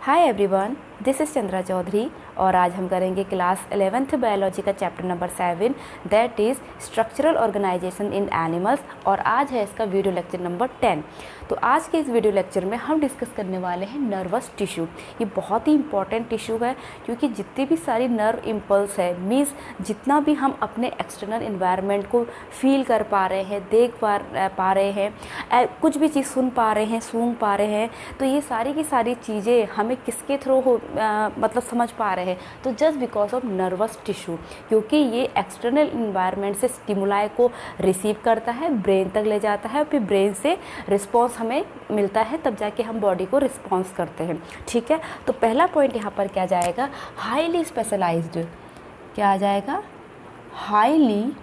Hi everyone, this is Chandra Chaudhary और आज हम करेंगे क्लास 11th बायोलॉजी का chapter number 7 that is structural organisation in animals और आज है इसका वीडियो लेक्चर नंबर 10। तो आज के इस वीडियो लेक्चर में हम डिस्कस करने वाले हैं नर्वस टिश्यू। ये बहुत ही इंपॉर्टेंट टिश्यू है क्योंकि जितनी भी सारी नर्व इम्पल्स है मीन्स जितना भी हम अपने एक्सटर्नल इन्वायरमेंट को फील कर पा रहे हैं, देख पा रहे हैं, कुछ भी चीज़ सुन पा रहे हैं, सूंघ पा रहे हैं, तो ये सारी की सारी चीज़ें हमें किसके थ्रू मतलब समझ पा रहे हैं, तो just because of nervous tissue, क्योंकि ये एक्सटर्नल इन्वायरमेंट से स्टिमुलाई को रिसीव करता है, ब्रेन तक ले जाता है, फिर ब्रेन से रिस्पॉन्स हमें मिलता है, तब जाके हम बॉडी को रिस्पॉन्स करते हैं। ठीक है, तो पहला पॉइंट यहाँ पर क्या जाएगा, हाईली स्पेशलाइज्ड। क्या आ जाएगा, highly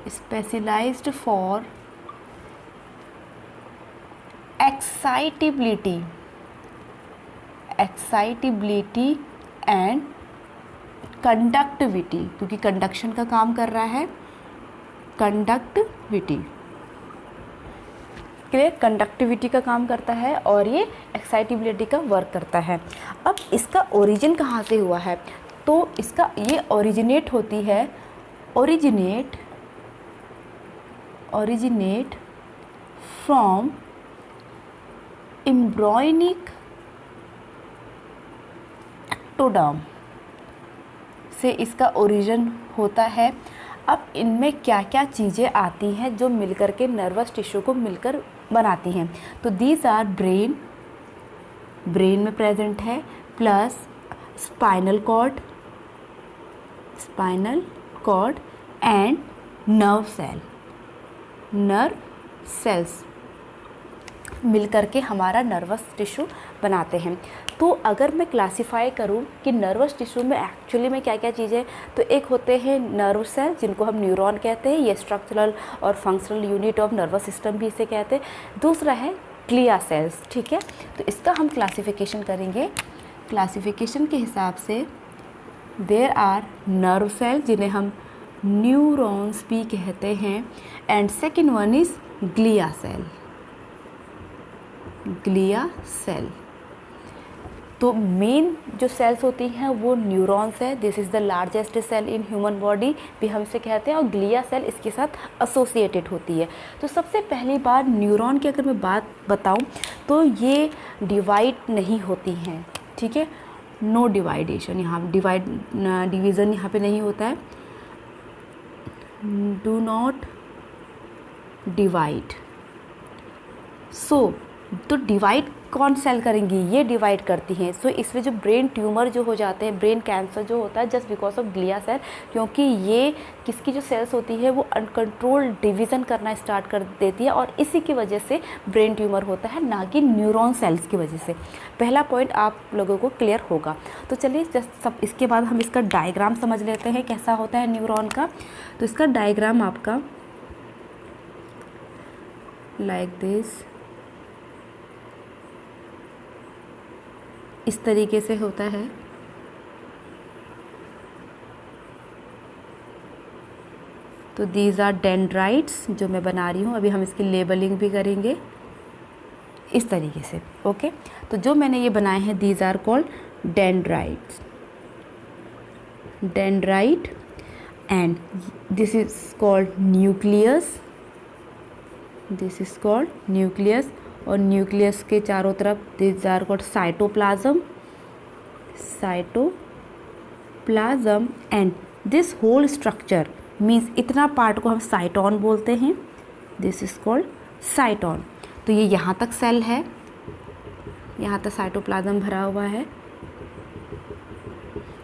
specialised for excitability and conductivity, क्योंकि कंडक्शन का काम कर रहा है, कंडक्टिविटी कंडक्टिविटी का काम करता है और ये एक्साइटेबिलिटी का वर्क करता है। अब इसका ओरिजिन कहाँ से हुआ है, तो इसका ये ओरिजिनेट होती है, ओरिजिनेट फ्रॉम एम्ब्रॉयनिक एक्टोडर्म से इसका ओरिजिन होता है। अब इनमें क्या क्या चीज़ें आती हैं जो मिलकर के नर्वस टिश्यू को मिलकर बनाती हैं, तो दीज आर ब्रेन में प्रेजेंट है, plus spinal cord and nerve cells मिलकर के हमारा नर्वस टिश्यू बनाते हैं। तो अगर मैं क्लासिफाई करूं कि नर्वस टिश्यू में एक्चुअली में क्या क्या चीज़ें, तो एक होते हैं नर्व सेल जिनको हम न्यूरॉन कहते हैं, ये स्ट्रक्चरल और functional unit of nervous system भी इसे कहते हैं। दूसरा है ग्लिया सेल्स। ठीक है, तो इसका हम क्लासिफिकेशन करेंगे। क्लासिफिकेशन के हिसाब से देयर आर नर्व सेल जिन्हें हम न्यूरॉन्स भी कहते हैं, and second one is glia cell. तो मेन जो सेल्स होती हैं वो न्यूरॉन्स है, this is the largest cell in human body भी हम इसे कहते हैं, और ग्लिया सेल इसके साथ एसोसिएटेड होती है। तो सबसे पहली बार न्यूरॉन की अगर मैं बात बताऊं तो ये डिवाइड नहीं होती हैं। ठीक है, नो डिवाइडेशन, यहाँ डिवीज़न यहाँ पे नहीं होता है, डू नॉट डिवाइड। तो डिवाइड कौन सेल करेंगी, ये डिवाइड करती हैं। सो इसमें जो ब्रेन ट्यूमर जो हो जाते हैं, ब्रेन कैंसर जो होता है, just because of glia cell, क्योंकि ये किसकी जो सेल्स होती है वो अनकंट्रोल्ड डिवीज़न करना स्टार्ट कर देती है और इसी की वजह से ब्रेन ट्यूमर होता है, ना कि न्यूरॉन सेल्स की वजह से। पहला पॉइंट आप लोगों को क्लियर होगा। तो चलिए जस्ट सब इसके बाद हम इसका डायग्राम समझ लेते हैं कैसा होता है न्यूरॉन का। तो इसका डायग्राम आपका लाइक दिस, इस तरीके से होता है। तो दीज आर डेंड्राइट्स जो मैं बना रही हूँ, अभी हम इसकी लेबलिंग भी करेंगे इस तरीके से। ओके, तो जो मैंने ये बनाए हैं these are called dendrite and this is called nucleus, और न्यूक्लियस के चारों तरफ this are called cytoplasm and this whole structure means इतना पार्ट को हम साइटोन बोलते हैं, दिस इज कॉल्ड साइटोन। तो ये यहाँ तक सेल है, यहाँ तक साइटोप्लाज्म भरा हुआ है।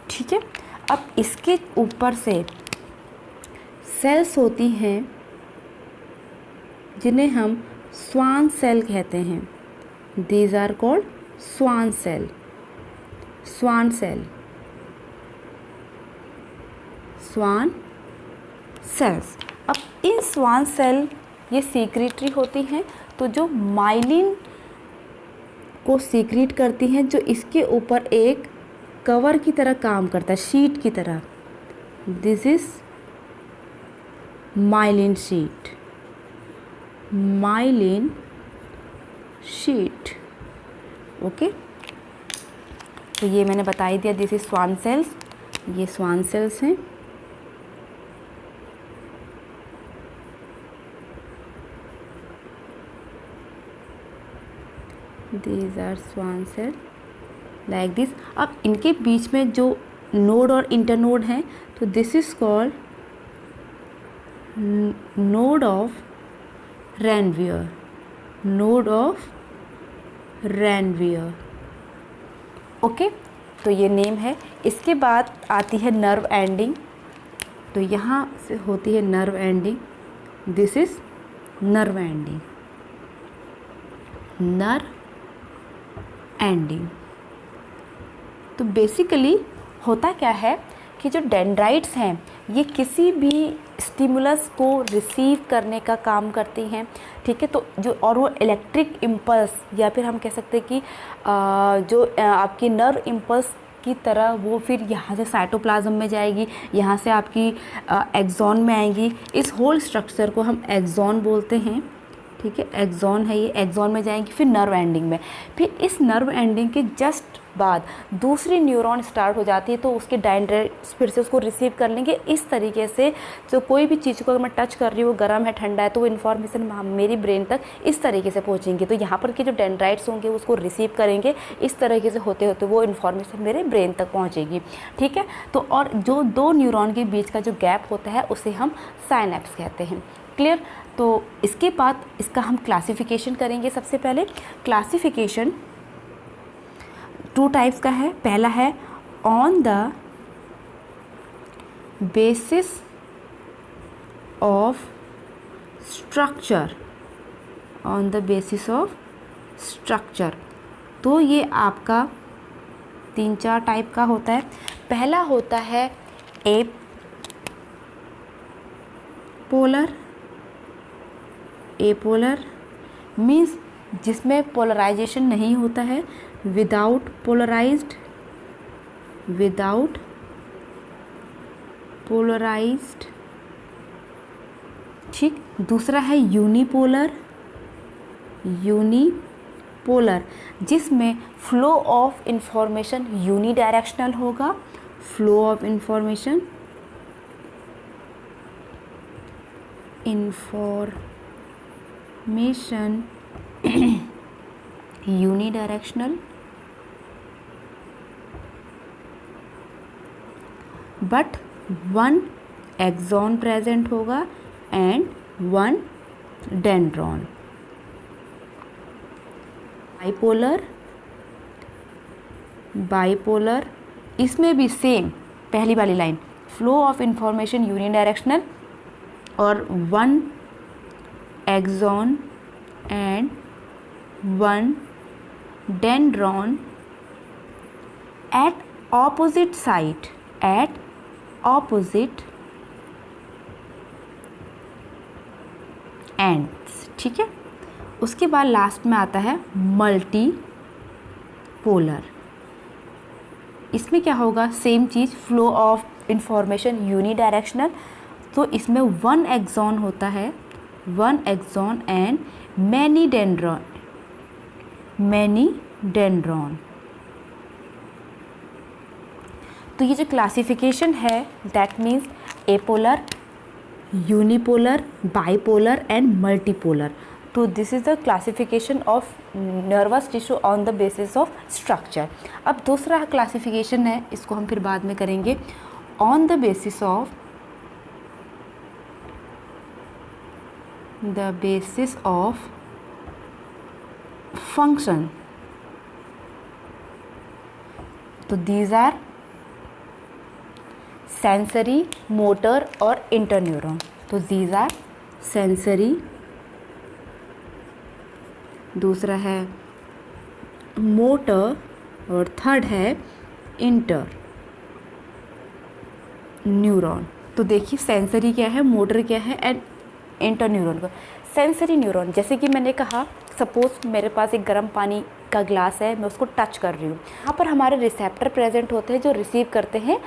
ठीक है, अब इसके ऊपर से सेल्स होती हैं जिन्हें हम स्वान सेल कहते हैं, these are called Schwann cells. अब इन स्वान सेल ये सीक्रेटरी होती हैं, तो जो माइलिन को सीक्रेट करती हैं, जो इसके ऊपर एक कवर की तरह काम करता है, शीट की तरह, this is myelin sheet. Myelin sheet. Okay, तो ये मैंने बता ही दिया, दिस इज स्वान सेल्स, ये स्वान सेल्स हैं। These are swan cell like this। अब इनके बीच में जो नोड और इंटरनोड हैं, तो this is called node of Ranvier, node of Ranvier. Okay, तो ये नेम है। इसके बाद आती है नर्व एंडिंग, तो यहाँ से होती है nerve ending, this is nerve ending, nerve ending. तो बेसिकली होता क्या है कि जो डेंड्राइट्स हैं ये किसी भी स्टिमुलस को रिसीव करने का काम करती हैं, ठीक है। तो जो और वो इलेक्ट्रिक इम्पल्स या फिर हम कह सकते हैं कि जो आपकी नर्व इम्पल्स की तरह वो फिर यहाँ से साइटोप्लाज्म में जाएगी, यहाँ से आपकी एक्सॉन में आएगी। इस होल स्ट्रक्चर को हम एक्सॉन बोलते हैं, ठीक है। एक्सॉन है ये, एक्सॉन में जाएंगी, फिर नर्व एंडिंग में। फिर इस नर्व एंडिंग के जस्ट बाद दूसरी न्यूरॉन स्टार्ट हो जाती है, तो उसके डेंड्राइट्स फिर से उसको रिसीव कर लेंगे। इस तरीके से जो कोई भी चीज़ को अगर मैं टच कर रही हूँ, गर्म है ठंडा है, तो वो इन्फॉर्मेशन मेरी ब्रेन तक इस तरीके से पहुँचेंगी। तो यहाँ पर के जो डेंड्राइट्स होंगे उसको रिसीव करेंगे, इस तरीके से होते होते वो इन्फॉर्मेशन मेरे ब्रेन तक पहुँचेगी, ठीक है। तो और जो दो न्यूरॉन के बीच का जो गैप होता है उसे हम साइनेप्स कहते हैं। क्लियर। तो इसके बाद इसका हम क्लासिफिकेशन करेंगे। सबसे पहले क्लासिफिकेशन 2 टाइप्स का है। पहला है on the basis of structure, on the basis of structure. तो ये आपका 3-4 टाइप का होता है। पहला होता है एपोलर, एपोलर मीन्स जिसमें पोलराइजेशन नहीं होता है, विदाउट पोलराइज्ड, विदाउट पोलराइज्ड, ठीक। दूसरा है यूनिपोलर, यूनिपोलर जिसमें फ्लो ऑफ इंफॉर्मेशन यूनिडायरेक्शनल होगा, flow of information unidirectional, but 1 axon present होगा एंड 1 डेंड्रॉन। बाइपोलर, बाइपोलर इसमें भी सेम पहली वाली line, flow of information unidirectional और 1 axon and 1 dendron at opposite side, at opposite ends, ठीक है। उसके बाद लास्ट में आता है मल्टी पोलर। इसमें क्या होगा, सेम चीज़, फ्लो ऑफ इंफॉर्मेशन यूनिडायरेक्शनल। तो इसमें 1 एक्सॉन होता है, 1 axon and many dendron, many dendron. तो ये जो क्लासिफिकेशन है that means apolar, unipolar, bipolar and multipolar. तो this is the classification of nervous tissue on the basis of structure. अब दूसरा क्लासिफिकेशन है, इसको हम फिर बाद में करेंगे, on the basis of, the basis of function। तो these are sensory, motor और interneuron। तो these are sensory, दूसरा है motor और थर्ड है interneuron। तो देखिए सेंसरी क्या है, मोटर क्या है एंड इंटरन्यूरॉन को। सेंसरी न्यूरॉन, जैसे कि मैंने कहा, सपोज मेरे पास एक गर्म पानी का ग्लास है, मैं उसको टच कर रही हूँ। यहाँ पर हमारे रिसेप्टर प्रेजेंट होते हैं जो रिसीव करते हैं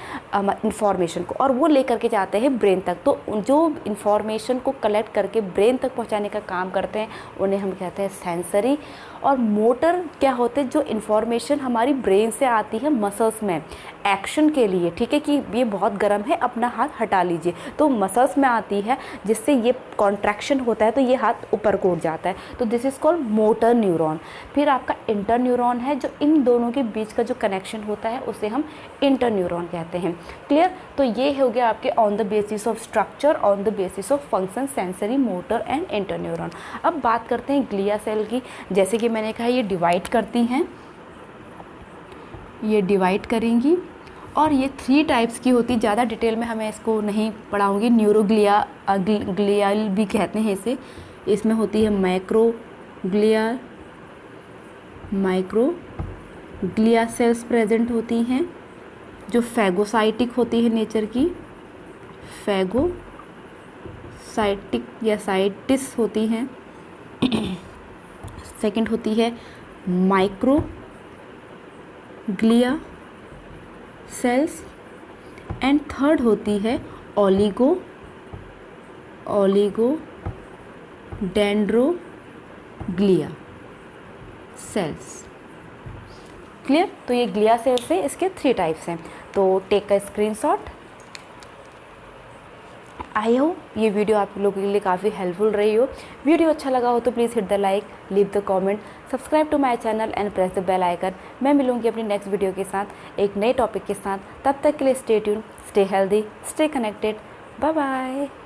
इंफॉर्मेशन को और वो लेकर के जाते हैं ब्रेन तक। तो जो इंफॉर्मेशन को कलेक्ट करके ब्रेन तक पहुँचाने का काम करते हैं उन्हें हम कहते हैं सेंसरी। और मोटर क्या होते हैं, जो इन्फॉर्मेशन हमारी ब्रेन से आती है मसल्स में एक्शन के लिए, ठीक है, कि ये बहुत गर्म है, अपना हाथ हटा लीजिए, तो मसल्स में आती है जिससे ये कॉन्ट्रैक्शन होता है तो ये हाथ ऊपर को उठ जाता है, तो this is called motor neuron. फिर आपका इंटर न्यूरॉन है, जो इन दोनों के बीच का जो कनेक्शन होता है उसे हम इंटर न्यूरॉन कहते हैं। क्लियर? तो ये हो गया आपके on the basis of structure, on the basis of function, sensory, motor and inter neuron. अब बात करते हैं ग्लिया सेल की। जैसे कि मैंने कहा ये डिवाइड करती हैं, ये डिवाइड करेंगी और ये 3 टाइप्स की होती, ज़्यादा डिटेल में हमें इसको नहीं पढ़ाऊँगी। न्यूरोग्लिया ग्लियल भी कहते हैं इसे। इसमें होती है मैक्रोग्लिया, माइक्रोग्लिया सेल्स प्रेजेंट होती हैं जो फैगोसाइटिक होती है नेचर की, फैगोसाइटिक या साइटिस होती हैं। सेकंड होती है माइक्रोग्लिया सेल्स एंड थर्ड होती है ओलिगोडेंड्रोग्लिया सेल्स। क्लियर? तो ये ग्लिया सेल्स है, इसके 3 टाइप्स हैं। तो take a screenshot. I hope ये वीडियो आप लोगों के लिए काफ़ी हेल्पफुल रही हो। वीडियो अच्छा लगा हो तो please hit the like, leave the comment, subscribe to my channel and press the bell icon. मैं मिलूंगी अपनी नेक्स्ट वीडियो के साथ एक नए टॉपिक के साथ। तब तक के लिए stay tune, stay healthy, stay connected. Bye bye.